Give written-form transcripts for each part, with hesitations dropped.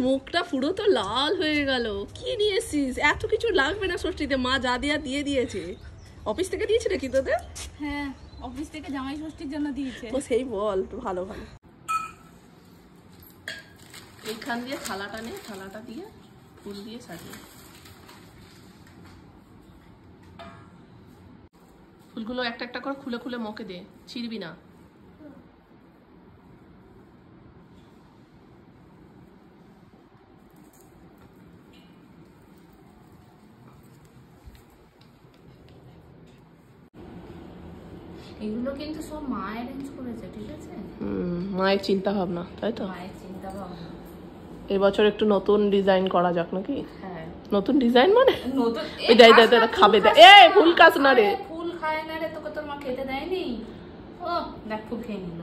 মুখটা পুরো তো লাল হয়ে গেল। কি নিয়ে এসছিস? এত কিছু লাগবে না ষষ্ঠীতে, মা যা দিয়ে দিয়েছে। অফিস থেকে দিয়েছে নাকি তোদের? হ্যাঁ, অফিস থেকে জামাই ষষ্ঠীর জন্য দিয়েছে। ও সেই বল, ভালো ভালো। এইখান দিয়ে থালাটা নে, থালাটা দিয়ে ফুল দিয়ে সাজিয়ে। ফুলগুলো একটা একটা করে খুলে খুলে মুখে দে, ছিড়বি না। এগুলো কিন্তু সব মা অ্যারেঞ্জ করেছে, ঠিক আছে? মায়ের চিন্তা ভাবনা, তাই তো? মায়ের চিন্তা ভাবনা। এবছর একটু নতুন ডিজাইন করা যাক নাকি? হ্যাঁ, নতুন ডিজাইন মানে নতুন খাবে দে। এ ফুল কাজ না রে, ফুল খায় না রে, তোকে তোর মা খেতে দেয়নি। ও দেখ, ফুল খেয়ে নিল।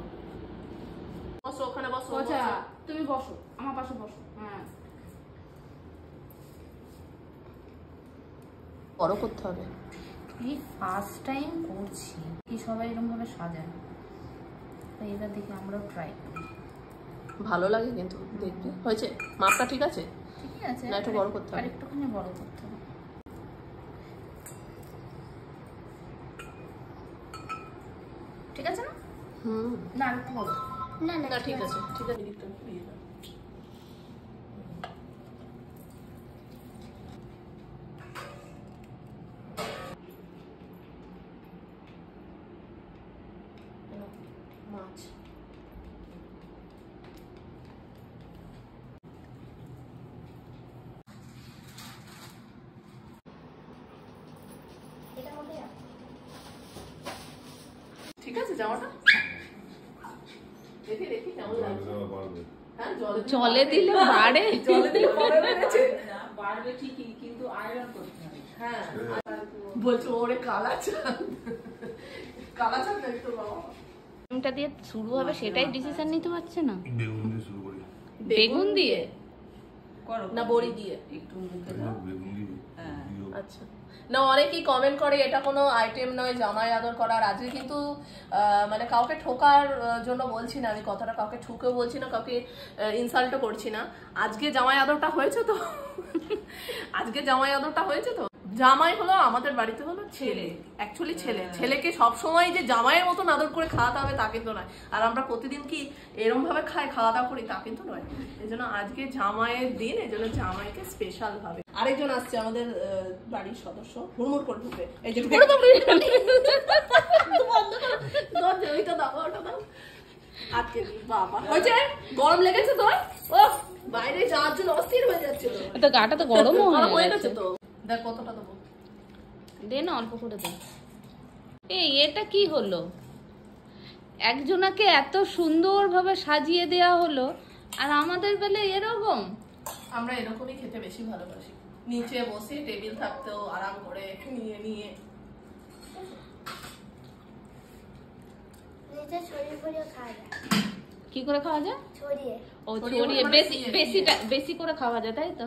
বসো ওখানে, বসো। আচ্ছা তুমি বসো, আমার পাশে বসো। হ্যাঁ, বড় করতে হবে। এই ফার্স্ট টাইম করছি, কি সবাই এরকম ভাবে সাজায়, তাই এটা দেখে আমরাও ট্রাই করি। ভালো লাগে কিন্তু দেখতে। হয়েছে? মাপটা ঠিক আছে? ঠিক আছে, না একটু বড় করতে হবে? আরেকটুখানি বড় করতে হবে। ঠিক আছে না? না আরেকটু বড়। না না ঠিক আছে, ঠিক আছে। মাছ ঠিক আছে। জামাটা দেখি দেখি কেমন লাগছে। হ্যাঁ, জলে দিলে বাড়ে, জলে দিলে বাড়বে ঠিকই, কিন্তু আয়রন করতে হবে। হ্যাঁ, বলছো ওরে কালা চাঁদ, কালা চাঁদ দেখতো বাবা। কোনটা দিয়ে শুরু হবে সেটাই ডিসিশন নিতে পারছে না। বেগুন দিয়ে শুরু করি। বেগুন দিয়ে না বড়ি দিয়ে? একটু মুখে দাও। বেগুন দিয়ে। আচ্ছা, না অনেকেই কমেন্ট করে এটা কোনো আইটেম নয় জামাই আদর করার। আজকে কিন্তু মানে কাউকে ঠোকার জন্য বলছি না আমি কথাটা, কাউকে ঠুকেও বলছি না, কাউকে ইনসাল্টও করছি না। আজকে জামাই আদরটা হয়েছে তো আজকে জামাই আদরটা হয়েছে তো। জামাই হলো আমাদের বাড়িতে হলো ছেলে, অ্যাকচুয়ালি ছেলে। ছেলেকে সবসময় যে জামাইয়ের মতন আদর করে খাওয়াতে হবে তা কিন্তু নয়। আর আমরা প্রতিদিন কি এরম ভাবে খাওয়া দাওয়া করি তা কিন্তু নয়। এই জন্য আজকে জামাইয়ের দিন, এই জন্য জামাইকে স্পেশাল ভাবে। আরেকজন আসছে আমাদের বাড়ির সদস্য, হুড়মুড় করে ঢুকবে। এই যে ওইটা দাও, ওটা দাও। আজকে বাবা হয়েছে, গরম লেগেছে তো? ও বাইরে যাওয়ার জন্য অস্থির হয়ে যাচ্ছে তো, গাটা তো গরম হয়ে গেছে তো। দেখ কতটা দেবো, দে না, অল্প করে দে। এই এটা কি হলো? একজনাকে এত সুন্দরভাবে সাজিয়ে দেয়া হলো, আর আমাদের বেলে এরকম। আমরা এরকমই খেতে বেশি ভালোবাসি, নিচে বসে টেবিল থাকতেও আরাম করে নিয়ে নিয়ে। কি করে খাওয়া যায়? ছড়িয়ে। ও ছড়িয়ে, বেশি করে খাওয়া যায়, তাই তো?